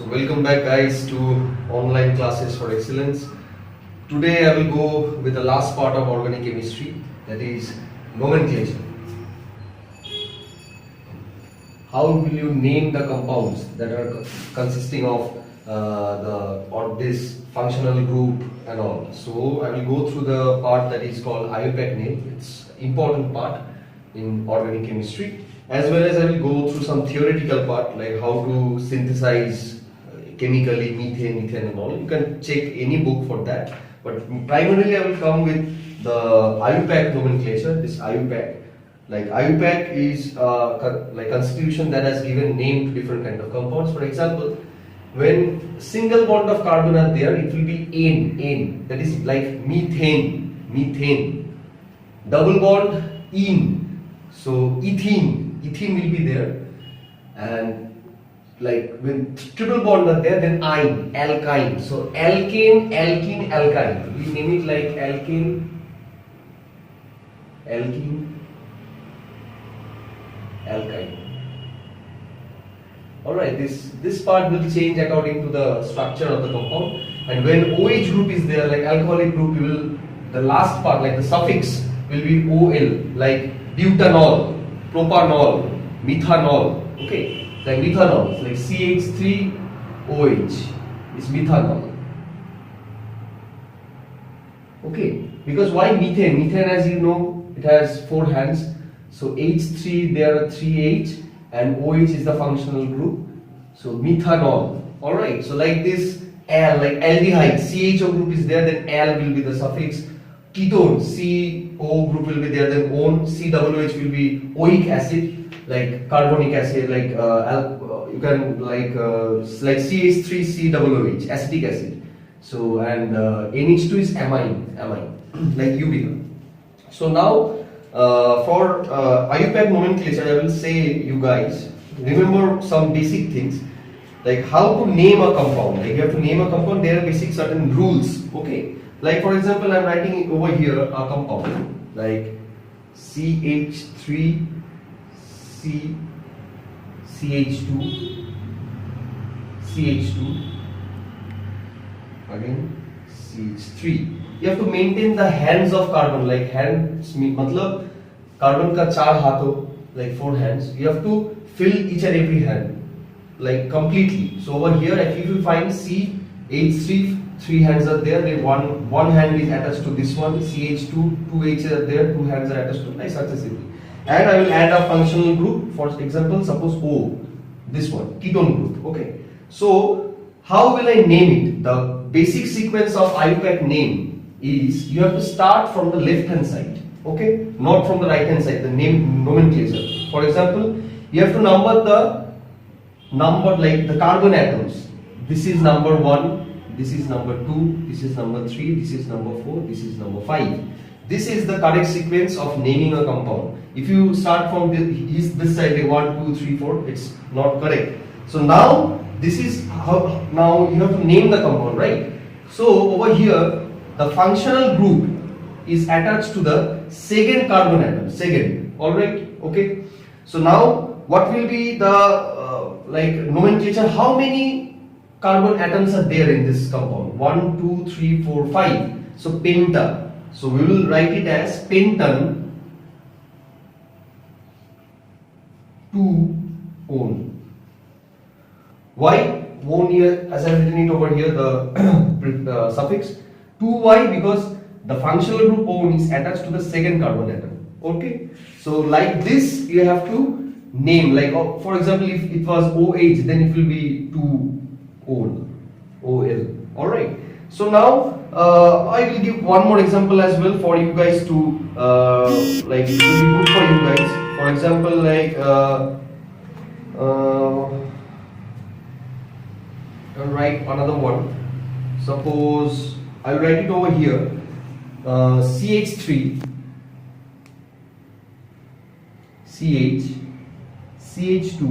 So welcome back guys to online classes for excellence. Today I will go with the last part of organic chemistry, that is nomenclature. How will you name the compounds that are consisting of this functional group and all. So I will go through the part that is called IUPAC name. It's important part in organic chemistry, as well as I will go through some theoretical part like how to synthesize chemically methane and all. You can check any book for that, but primarily I will come with the IUPAC nomenclature. This IUPAC, like IUPAC is like constitution that has given name to different kind of compounds. For example, when single bond of carbon are there, it will be ane, that is like methane. Double bond ene, so ethene will be there. And like when triple bond are there, then ine, alkyne. So alkane, alkyne. We name it like alkane, alkyne. Alright, this part will change according to the structure of the compound. And when OH group is there, like alcoholic group, the last part, like the suffix, will be OL, like butanol, propanol, methanol. Okay, like methanol, it's like CH3OH is methanol. Okay, because why methane? Methane, as you know, it has 4 hands. So H3, there are 3H, and OH is the functional group. So methanol. Alright, so like this Al, like aldehyde, CHO group is there, then Al will be the suffix. Ketone, CO group will be there, then ON, COOH will be oic acid, like carbonic acid, like you can like CH3COOH, acetic acid. So and NH2 is amine, like urea. So now for IUPAC nomenclature, I will say you guys remember some basic things like how to name a compound. Like you have to name a compound, there are basic certain rules. Okay, like for example, I am writing over here a compound like CH3 CH2 again CH3. You have to maintain the hands of carbon, like hands matlab carbon ka 4 हाथों, like 4 hands. You have to fill each and every hand like completely. So over here, if you find CH3, 3 hands are there, then one hand is attached to this one, CH2, 2 H are there, 2 hands are attached to, like successively. And I will add a functional group. For example, suppose O, this one, ketone group. Okay, so how will I name it? The basic sequence of IUPAC name is you have to start from the left hand side, okay, not from the right hand side, the name nomenclature. For example, you have to number like the carbon atoms. This is number 1, this is number 2, this is number 3, this is number 4, this is number 5. This is the correct sequence of naming a compound. If you start from this side, like 1, 2, 3, 4, it's not correct. So now this is how now you have to name the compound, right? So over here, the functional group is attached to the second carbon atom. Second, all right, okay. So now what will be the like nomenclature? How many carbon atoms are there in this compound? 1, 2, 3, 4, 5. So penta. So we will write it as pentan 2-one. Why? One here, as I have written it over here, the suffix 2y, because the functional group one is attached to the second carbon atom. Okay, so like this you have to name, like for example, if it was OH, then it will be 2-ol, OL. All right. So now I will give one more example as well for you guys to like it will be good for you guys. For example, like I'll write another one. Suppose I'll write it over here. CH3, CH2,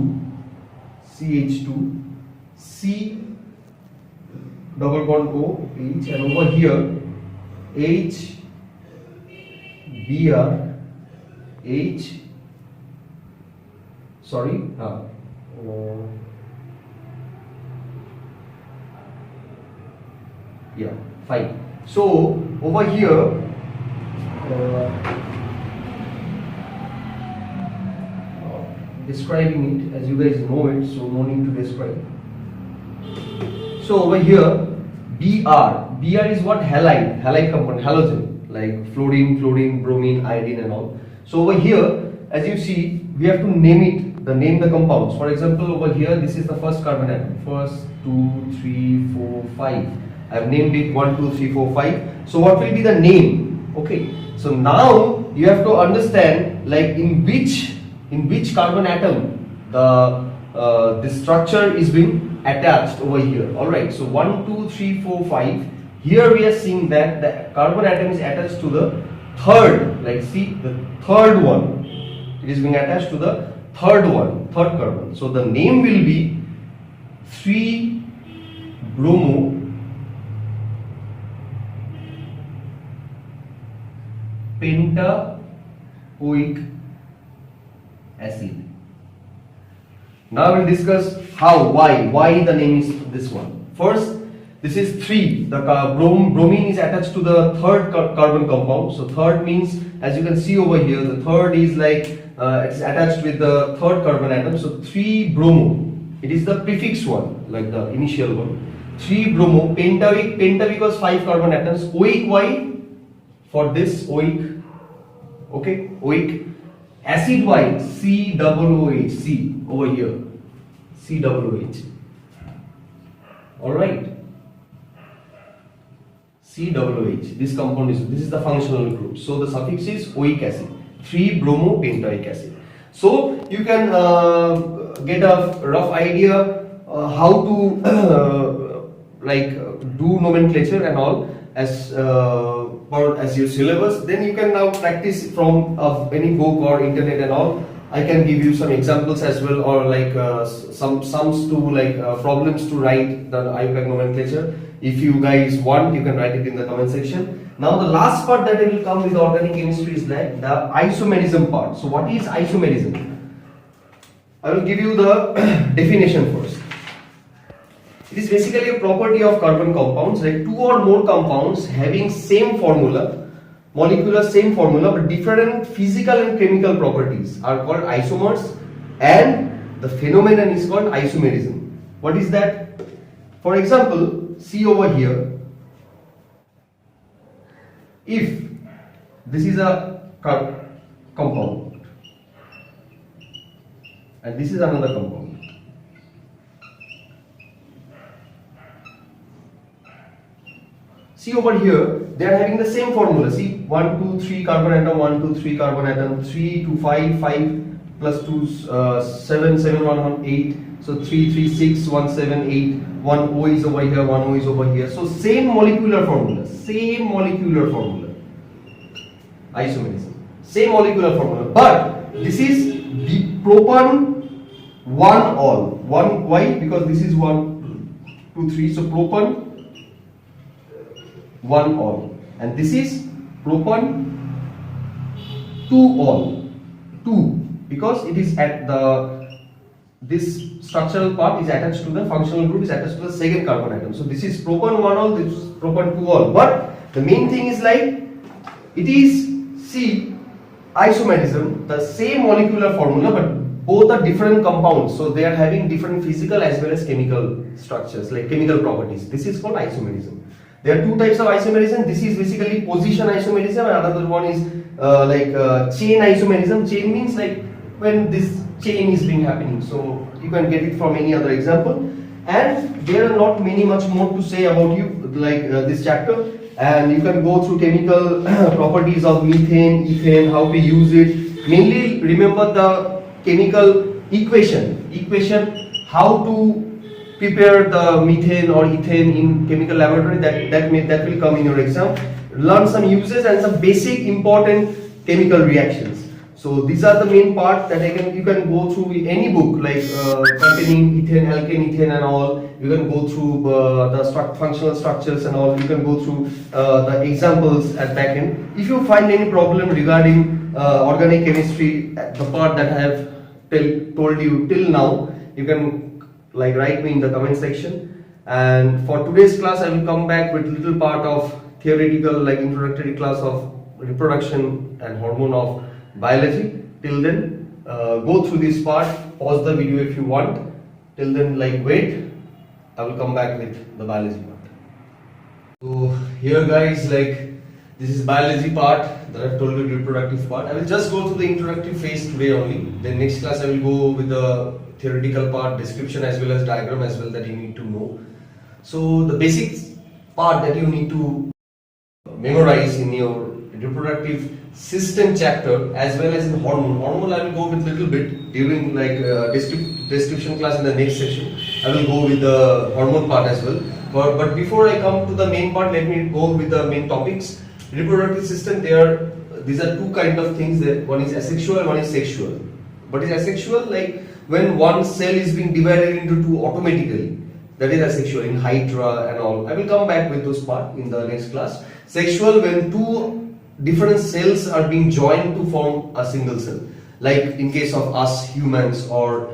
C double bond O H, and over here H, Br, H, sorry, Yeah, fine. So over here, describing it, as you guys know it, so no need to describe. So over here, Br is what? Halide component, halogen, like fluorine, bromine, iodine and all. So over here, as you see, we have to name the compounds. For example, over here, this is the first carbon atom. First, 2, 3, 4, 5. I have named it 1, 2, 3, 4, 5. So what will be the name? Okay. So now you have to understand, like in which carbon atom the structure is being attached over here. Alright, so 1, 2, 3, 4, 5. Here we are seeing that the carbon atom is attached to the third, like see the third one. It is being attached to the third carbon. So the name will be 3-bromo pentaoic acid. Now we'll discuss why the name is this one. First, this is 3. The bromine is attached to the third carbon compound. So third means, as you can see over here, the third is like it's attached with the third carbon atom. So 3-bromo. It is the prefix one, like the initial one. 3-bromo pentaoic was 5 carbon atoms. Oic, why? For this oic. Okay, oic. Acid, why? COOH, C over here. COOH. Alright. COOH. This compound this is the functional group. So the suffix is oic acid. 3-bromo pentoic acid. So you can get a rough idea how to do nomenclature and all as your syllabus. Then you can now practice from any book or internet and all. I can give you some examples as well, or like some sums to problems to write the IUPAC nomenclature. If you guys want, you can write it in the comment section. Now the last part that will come with organic chemistry is like the isomerism part. So what is isomerism? I will give you the definition first. It is basically a property of carbon compounds, like 2 or more compounds having same formula, molecular same formula, but different physical and chemical properties are called isomers, and the phenomenon is called isomerism. What is that? For example, see over here, if this is a compound and this is another compound, see over here, they are having the same formula. See, 1, 2, 3 carbon atom, 1, 2, 3 carbon atom, 3 to 5, 5 plus 2, 7, 7, 1, 8. So 3, 3, 6, 1, 7, 8. 1 O is over here, 1 O is over here. So same molecular formula. Isomerism. Same molecular formula. But this is the propan 1 all. 1, why? Because this is 1, 2, 3. So propan 1 all, and this is propan 2 all, 2, because it is at this structural part is attached to the functional group, is attached to the second carbon atom. So this is propan 1 all, this is propan 2 all. But the main thing is like it is, see, isomerism, the same molecular formula, but both are different compounds, so they are having different physical as well as chemical structures, like chemical properties. This is called isomerism. There are 2 types of isomerism. This is basically position isomerism, and another one is chain isomerism. Chain means like when this chain is being happening. So you can get it from any other example. And there are not much more to say about this chapter. And you can go through chemical properties of methane, ethane, how to use it. Mainly remember the chemical equation, how to prepare the methane or ethane in chemical laboratory. That will come in your exam. Learn some uses and some basic important chemical reactions. So these are the main part that you can go through any book like containing ethane, alkane, ethane and all. You can go through the functional structures and all. You can go through the examples at back end. If you find any problem regarding organic chemistry, the part that I have told you till now, you can write me in the comment section, And for today's class, I will come back with little part of theoretical, like introductory class of reproduction and hormone of biology. Till then, go through this part, pause the video if you want. Till then, like wait, I will come back with the biology part. So here guys, like this is biology part that I've told you, reproductive part. I will just go through the introductory phase today only. Then next class I will go with the theoretical part, description as well as diagram as well that you need to know. So the basic part that you need to memorize in your reproductive system chapter as well as in hormone. Hormone I will go with little bit during like description class in the next session. I will go with the hormone part as well. But before I come to the main part, let me go with the main topics. Reproductive system, these are two kind of things there. One is asexual and one is sexual. What is asexual? Like when one cell is being divided into two automatically. That is asexual in Hydra and all. I will come back with those part in the next class. Sexual, when two different cells are being joined to form a single cell. Like in case of us humans or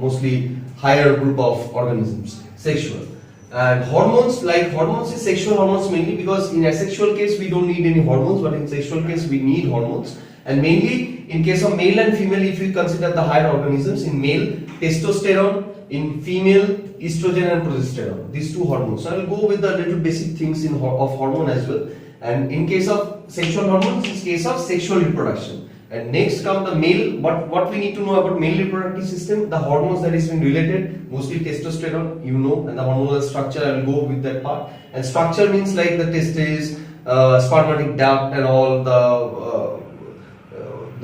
mostly higher group of organisms. Sexual. And hormones, like hormones is sexual hormones mainly because in asexual case we don't need any hormones, but in sexual case we need hormones. And mainly in case of male and female, if you consider the higher organisms, in male testosterone, in female estrogen and progesterone, these two hormones. So I will go with the little basic things of hormone as well. And in case of sexual hormones, in case of sexual reproduction. And next come the male, but what we need to know about male reproductive system, the hormones that is been related, mostly testosterone, you know, and the hormonal structure, I will go with that part. And structure means like the testes, spermatic duct and all the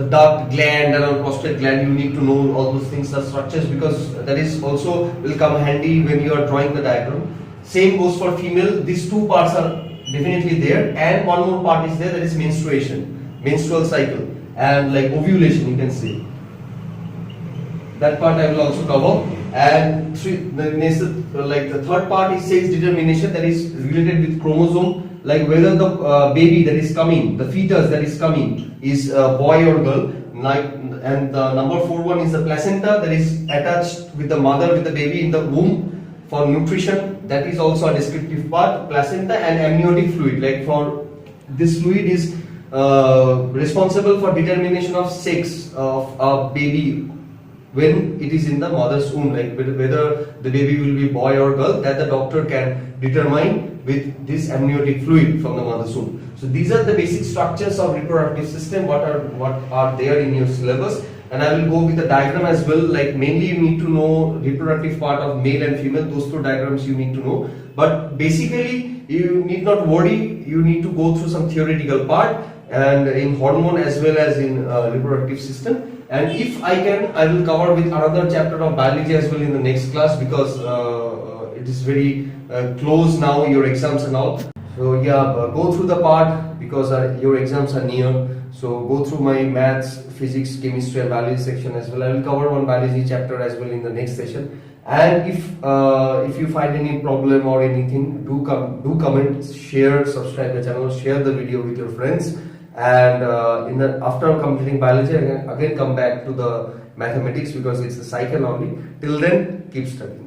duct gland and all prostate gland, you need to know all those things, the structures, because that is also will come handy when you are drawing the diagram. Same goes for female, these two parts are definitely there, and one more part is there, that is menstruation, menstrual cycle. And like ovulation, you can say that part I will also cover. And the third part is sex determination, that is related with chromosome, like whether the baby that is coming, the fetus that is coming is a boy or girl. And the number 4 one is the placenta that is attached with the mother, with the baby in the womb for nutrition. That is also a descriptive part. Placenta and amniotic fluid, like for this fluid is responsible for determination of sex of a baby when it is in the mother's womb, like whether the baby will be boy or girl, that the doctor can determine with this amniotic fluid from the mother's womb. So these are the basic structures of reproductive system, what are there in your syllabus. And I will go with the diagram as well, like mainly you need to know reproductive part of male and female, those two diagrams you need to know. But basically you need not worry, you need to go through some theoretical part and in hormone as well as in reproductive system. And if I can, I will cover with another chapter of biology as well in the next class, because it is very close now, your exams and all. So yeah, go through the part because your exams are near. So go through my maths, physics, chemistry and biology section as well. I will cover one biology chapter as well in the next session. And if you find any problem or anything, do comment, share, subscribe the channel, share the video with your friends. And after completing biology, again come back to the mathematics because it's a cycle only. Till then, keep studying.